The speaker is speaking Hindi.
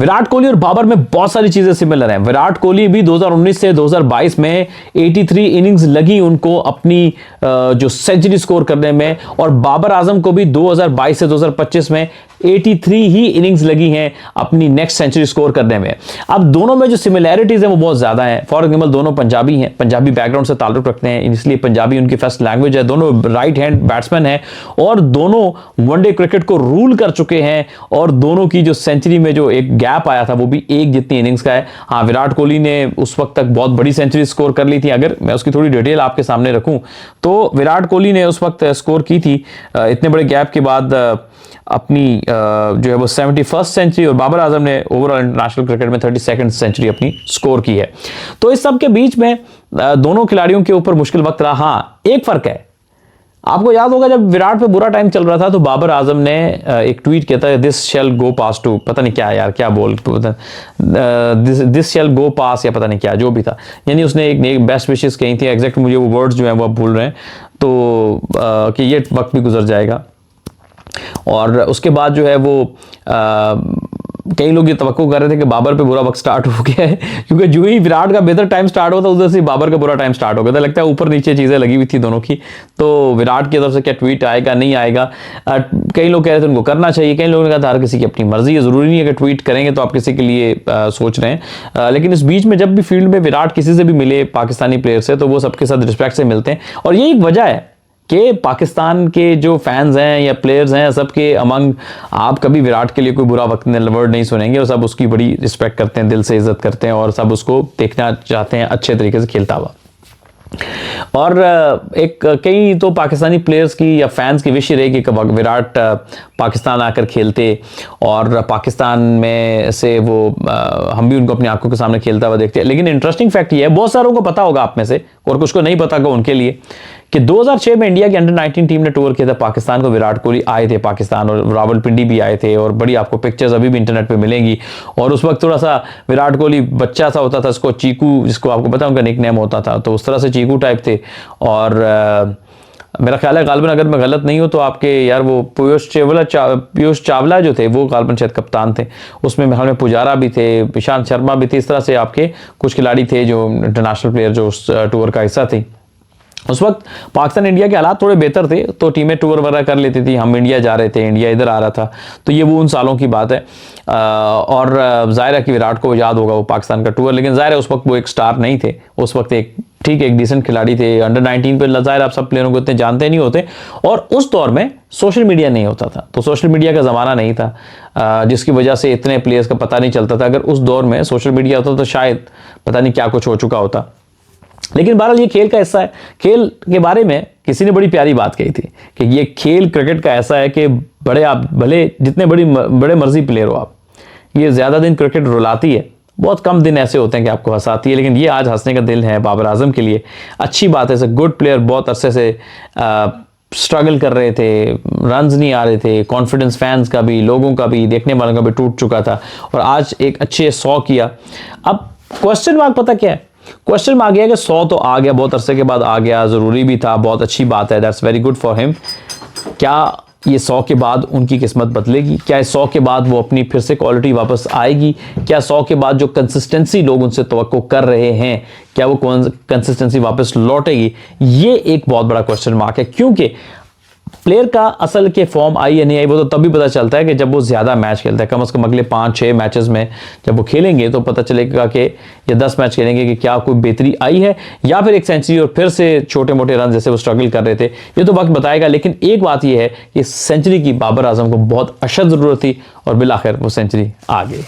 विराट कोहली और बाबर में बहुत सारी चीजें सिमिलर हैं। विराट कोहली भी 2019 से 2022 में 83 इनिंग्स लगी उनको अपनी जो सेंचुरी स्कोर करने में, और बाबर आजम को भी 2022 से 2025 में 83 ही इनिंग्स लगी हैं अपनी नेक्स्ट सेंचुरी स्कोर करने में। अब दोनों में जो सिमिलैरिटीज हैं वो बहुत ज्यादा हैं। फॉर एग्जांपल दोनों पंजाबी हैं, पंजाबी बैकग्राउंड से ताल्लुक रखते हैं, इसलिए पंजाबी उनकी फर्स्ट लैंग्वेज है। दोनों राइट हैंड बैट्समैन हैं और दोनों वनडे क्रिकेट को रूल कर चुके हैं, और दोनों की जो सेंचुरी में जो एक गैप आया था वो भी एक जितनी इनिंग्स का है। हाँ, विराट कोहली ने उस वक्त तक बहुत बड़ी सेंचुरी स्कोर कर ली थी। अगर मैं उसकी थोड़ी डिटेल आपके सामने रखूं तो विराट कोहली ने उस वक्त स्कोर की थी इतने बड़े गैप के बाद अपनी जो है वो 71st सेंचुरी, और बाबर आजम ने ओवरऑल इंटरनेशनल क्रिकेट में 32nd सेंचुरी अपनी स्कोर की है। तो इस सब के बीच में दोनों खिलाड़ियों के ऊपर मुश्किल वक्त रहा। हाँ, एक फर्क है, आपको याद होगा जब विराट पे बुरा टाइम चल रहा था तो बाबर आजम ने एक ट्वीट किया था, this shell go pass to, पता नहीं क्या यार, क्या बोल, दिस शैल गो पास या पता नहीं क्या जो भी था, यानी उसने एक बेस्ट विशेस कही थी। एग्जैक्ट मुझे वो वर्ड्स जो है वो आप भूल रहे हैं, तो कि ये वक्त भी गुजर जाएगा। और उसके बाद जो है वो कई लोग ये तवक्को कर रहे थे कि बाबर पे बुरा वक्त स्टार्ट हो गया है, क्योंकि जो ही विराट का बेहतर टाइम स्टार्ट होता उधर से बाबर का बुरा टाइम स्टार्ट हो गया था। लगता है ऊपर नीचे चीजें लगी हुई थी दोनों की। तो विराट की तरफ से क्या ट्वीट आएगा नहीं आएगा, कई लोग कह रहे थे उनको करना चाहिए, कई लोगों ने कहा था हर किसी की अपनी मर्जी है, जरूरी नहीं है कि ट्वीट करेंगे तो आप किसी के लिए सोच रहे हैं। लेकिन इस बीच में जब भी फील्ड में विराट किसी से भी मिले पाकिस्तानी प्लेयर से, तो वो सबके साथ रिस्पेक्ट से मिलते हैं। और यही एक वजह है कि पाकिस्तान के जो फैंस हैं या प्लेयर्स हैं, सबके अमंग आप कभी विराट के लिए कोई बुरा वक्त वर्ड नहीं सुनेंगे, और सब उसकी बड़ी रिस्पेक्ट करते हैं, दिल से इज्जत करते हैं, और सब उसको देखना चाहते हैं अच्छे तरीके से खेलता हुआ। और एक कई तो पाकिस्तानी प्लेयर्स की या फैंस की विश रहेगी कि विराट पाकिस्तान आकर खेलते, और पाकिस्तान में से वो हम भी उनको अपनी आंखों के सामने खेलता हुआ देखते हैं। लेकिन इंटरेस्टिंग फैक्ट ये है, बहुत सारों को पता होगा आप में से, और कुछ को नहीं पता होगा उनके लिए, कि 2006 में इंडिया की अंडर-19 टीम ने टूर किया था पाकिस्तान को। विराट कोहली आए थे पाकिस्तान, और रावलपिंडी भी आए थे, और बड़ी आपको पिक्चर्स अभी भी इंटरनेट पे मिलेंगी। और उस वक्त थोड़ा सा विराट कोहली बच्चा सा होता था, उसको चीकू, जिसको आपको पता है उनका निकनेम होता था, तो उस तरह से चीकू टाइप थे। और मेरा ख्याल है गालिबन, अगर मैं गलत नहीं हूँ तो आपके यार वो पीयूष चावला जो थे वो गालिबन शायद कप्तान थे, उसमें हमें पुजारा भी थे, ईशांत शर्मा भी थे। इस तरह से आपके कुछ खिलाड़ी थे जो इंटरनेशनल प्लेयर जो उस टूर का हिस्सा थे। उस वक्त पाकिस्तान इंडिया के हालात थोड़े बेहतर थे, तो टीमें टूर वगैरह कर लेती थी, हम इंडिया जा रहे थे, इंडिया इधर आ रहा था। तो ये वो उन सालों की बात है। और जाहिर है कि विराट को याद होगा वो पाकिस्तान का टूर, लेकिन जाहिर है उस वक्त वो एक स्टार नहीं थे, उस वक्त एक डिसेंट खिलाड़ी थे। अंडर-19 पे जाहिर आप सब प्लेयरों को इतने जानते नहीं होते, और उस दौर में सोशल मीडिया नहीं होता था, तो सोशल मीडिया का ज़माना नहीं था, जिसकी वजह से इतने प्लेयर्स का पता नहीं चलता था। अगर उस दौर में सोशल मीडिया होता तो शायद पता नहीं क्या कुछ हो चुका होता। लेकिन बहरहाल ये खेल का हिस्सा है। खेल के बारे में किसी ने बड़ी प्यारी बात कही थी कि ये खेल क्रिकेट का ऐसा है कि बड़े आप भले जितने बड़े मर्जी प्लेयर हो आप, ये ज़्यादा दिन क्रिकेट रुलाती है, बहुत कम दिन ऐसे होते हैं कि आपको हंसाती है, लेकिन ये आज हंसने का दिन है बाबर आजम के लिए। अच्छी बात है, ऐसे गुड प्लेयर, बहुत अरसे से स्ट्रगल कर रहे थे, रन्स नहीं आ रहे थे, कॉन्फिडेंस फैंस का भी, लोगों का भी, देखने वालों का भी टूट चुका था, और आज एक अच्छे 100 किया। अब क्वेश्चन मार्क पता क्या है, क्वेश्चन मार्क गया कि 100 तो आ गया, बहुत अरसे के बाद आ गया, जरूरी भी था, बहुत अच्छी बात है, that's very good for him. क्या ये 100 के बाद उनकी किस्मत बदलेगी? क्या 100 के बाद वो अपनी फिर से क्वालिटी वापस आएगी? क्या 100 के बाद जो कंसिस्टेंसी लोग उनसे तवक्को कर रहे हैं, क्या वो कंसिस्टेंसी वापस लौटेगी? ये एक बहुत बड़ा क्वेश्चन मार्क है, क्योंकि प्लेयर का असल के फॉर्म आई या नहीं आई वो तो तभी पता चलता है कि जब वो ज़्यादा मैच खेलता है। कम से कम अगले 5-6 मैचेस में जब वो खेलेंगे तो पता चलेगा कि या 10 मैच खेलेंगे कि क्या कोई बेहतरी आई है, या फिर एक सेंचुरी और फिर से छोटे मोटे रन जैसे वो स्ट्रगल कर रहे थे, ये तो वक्त बताएगा। लेकिन एक बात यह है कि सेंचुरी की बाबर आजम को बहुत अशद ज़रूरत थी, और बिलाखिर वो सेंचुरी आ गई।